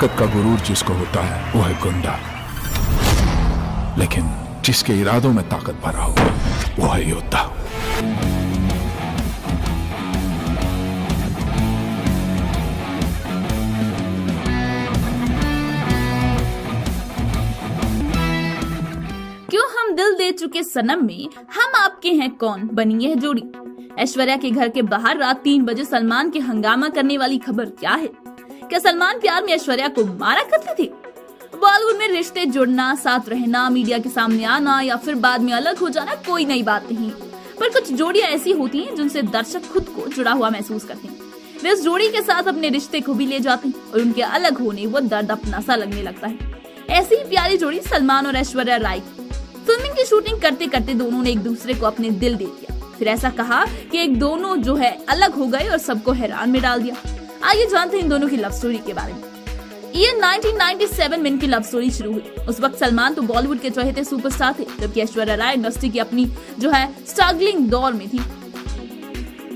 ताकत का गुरूर जिसको होता है वो है गुंडा, लेकिन जिसके इरादों में ताकत भरा हो वो है योद्धा। क्यों हम दिल दे चुके सनम में हम आपके हैं कौन बनी यह जोड़ी। ऐश्वर्या के घर के बाहर रात 3 बजे सलमान के हंगामा करने वाली खबर क्या है? क्या सलमान प्यार में ऐश्वर्या को मारा करते थे? बॉलीवुड में रिश्ते जुड़ना, साथ रहना, मीडिया के सामने आना या फिर बाद में अलग हो जाना कोई नई बात नहीं, पर कुछ जोड़ियां ऐसी होती हैं जिनसे दर्शक खुद को जुड़ा हुआ महसूस करते हैं। वे उस जोड़ी के साथ अपने रिश्ते को भी ले जाते हैं और उनके अलग होने वो दर्द अपना सा लगने लगता है। ऐसी ही प्यारी जोड़ी सलमान और ऐश्वर्या राय की। फिल्मिंग की शूटिंग करते करते दोनों ने एक दूसरे को अपने दिल दे दिया, फिर ऐसा कहा कि एक दोनों जो है अलग हो गए और सबको हैरान में डाल दिया। आइए जानते हैं इन दोनों की लव स्टोरी के बारे में। ये 1997 में इनकी लव स्टोरी शुरू हुई। उस वक्त सलमान तो बॉलीवुड के चहेते सुपरस्टार थे, जबकि ऐश्वर्या राय इंडस्ट्री की अपनी जो है स्ट्रगलिंग दौर में थी।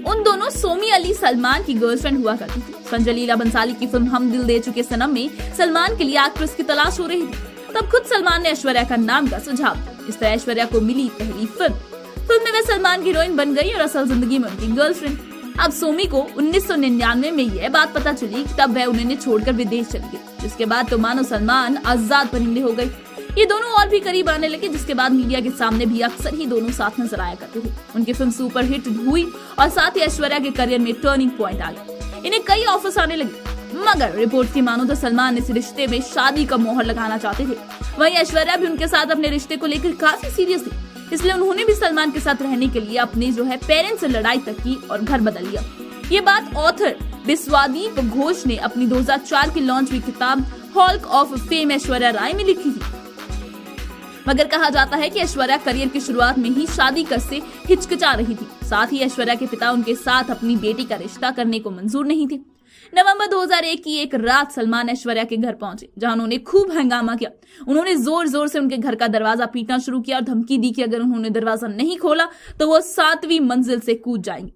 उन दोनों सोमी अली सलमान की गर्लफ्रेंड हुआ करती थी। संजय लीला बंसाली की फिल्म हम दिल दे चुके सनम में सलमान के लिए एक्ट्रेस की तलाश हो रही थी। तब खुद सलमान ने ऐश्वर्या का नाम का सुझाव दिया। इस तरह ऐश्वर्या को मिली पहली फिल्म में वे सलमान की हीरोइन बन गई और असल जिंदगी में उनकी गर्लफ्रेंड। अब सोमी को 1999 में यह बात पता चली कि तब वह उन्हें छोड़कर विदेश चली गई, जिसके बाद तो मानो सलमान आजाद परिंदे हो गए। ये दोनों और भी करीब आने लगे, जिसके बाद मीडिया के सामने भी अक्सर ही दोनों साथ नजर आया करते थे। उनकी फिल्म सुपर हिट हुई और साथ ही ऐश्वर्या के करियर में टर्निंग पॉइंट आ गया। इन्हें कई ऑफर्स आने लगे, मगर रिपोर्ट की मानो तो सलमान इस रिश्ते में शादी का मोहर लगाना चाहते थे। वहीं ऐश्वर्या भी उनके साथ अपने रिश्ते को लेकर काफी सीरियस थी, इसलिए उन्होंने भी सलमान के साथ रहने के लिए अपने जो है पेरेंट्स से लड़ाई तक की और घर बदल लिया। ये बात ऑथर बिस्वादीप घोष ने अपनी 2004 की लॉन्च हुई किताब Hulk of fame Aishwarya Rai में लिखी थी। मगर कहा जाता है कि ऐश्वर्या करियर की शुरुआत में ही शादी कर से हिचकिचा रही थी। साथ ही ऐश्वर्या के पिता उनके साथ अपनी बेटी का रिश्ता करने को मंजूर नहीं थे। नवंबर 2001 की एक रात सलमान ऐश्वर्या के घर पहुंचे, जहां उन्होंने खूब हंगामा किया। उन्होंने जोर जोर से उनके घर का दरवाजा पीटना शुरू किया और धमकी दी कि अगर उन्होंने दरवाजा नहीं खोला तो वो 7वीं मंजिल से कूद जाएंगे।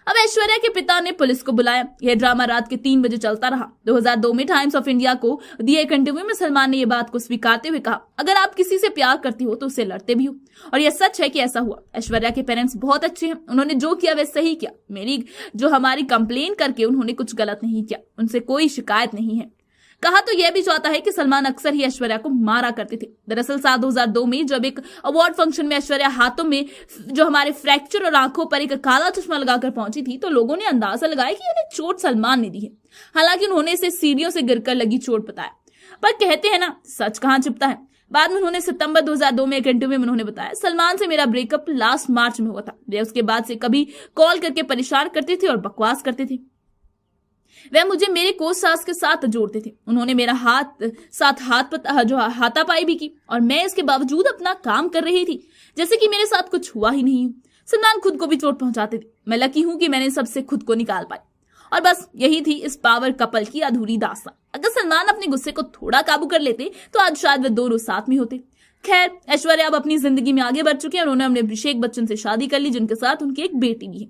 अब ऐश्वर्या के पिता ने पुलिस को बुलाया। यह ड्रामा रात के 3 बजे चलता रहा। 2002 में टाइम्स ऑफ इंडिया को दिए एक इंटरव्यू में सलमान ने यह बात को स्वीकारते हुए कहा, अगर आप किसी से प्यार करती हो तो उससे लड़ते भी हो, और यह सच है कि ऐसा हुआ। ऐश्वर्या के पेरेंट्स बहुत अच्छे हैं, उन्होंने जो किया वह सही किया। हमारी कंप्लेन करके उन्होंने कुछ गलत नहीं किया, उनसे कोई शिकायत नहीं है। कहा तो यह भी चाहता है कि सलमान अक्सर ही ऐश्वर्या को मारा करते थे। दरअसल साल 2002 में जब एक अवार्ड फंक्शन में ऐश्वर्या हाथों में जो हमारे फ्रैक्चर और आंखों पर एक काला चश्मा लगाकर पहुंची थी, तो लोगों ने अंदाजा लगाया कि इन्हें चोट सलमान ने दी है। हालांकि उन्होंने इसे सीढ़ियों से गिरकर लगी चोट बताया, पर कहते हैं ना, सच कहां छिपता है। बाद में उन्होंने सितंबर 2002 में एक इंटरव्यू में उन्होंने बताया, सलमान से मेरा ब्रेकअप लास्ट मार्च में हुआ था। वे उसके बाद से कभी कॉल करके परेशान करते थे और बकवास करते थे। वह मुझे मेरे कोच सास के साथ जोड़ते थे। उन्होंने मेरा हाथापाई भी की और मैं इसके बावजूद अपना काम कर रही थी जैसे कि मेरे साथ कुछ हुआ ही नहीं। सलमान खुद को भी चोट पहुंचाते थे। मैं लकी हूं कि मैंने सबसे खुद को निकाल पाई। और बस यही थी इस पावर कपल की अधूरी दास्तां। अगर सलमान अपने गुस्से को थोड़ा काबू कर लेते तो आज शायद वे दोनों साथ में होते। खैर, ऐश्वर्या अब अपनी जिंदगी में आगे बढ़ चुके हैं और उन्होंने अपने अभिषेक बच्चन से शादी कर ली, जिनके साथ उनकी एक बेटी भी है।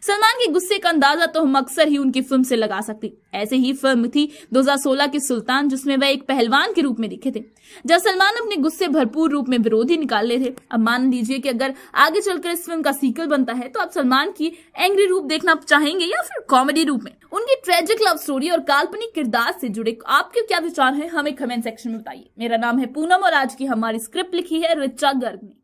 सलमान के गुस्से का अंदाजा तो हम अक्सर ही उनकी फिल्म से लगा सकते। ऐसे ही फिल्म थी 2016 की सुल्तान, जिसमें वह एक पहलवान के रूप में दिखे थे, जब सलमान अपने गुस्से भरपूर रूप में विरोधी निकाल ले थे। अब मान लीजिए कि अगर आगे चलकर इस फिल्म का सीक्वल बनता है तो आप सलमान की एंग्री रूप देखना चाहेंगे या फिर कॉमेडी रूप में। उनकी ट्रेजिक लव स्टोरी और काल्पनिक किरदार से जुड़े आपके क्या विचार हैं, हमें कमेंट सेक्शन में बताइए। मेरा नाम है पूनम और आज की हमारी स्क्रिप्ट लिखी है ऋचा गर्ग ने।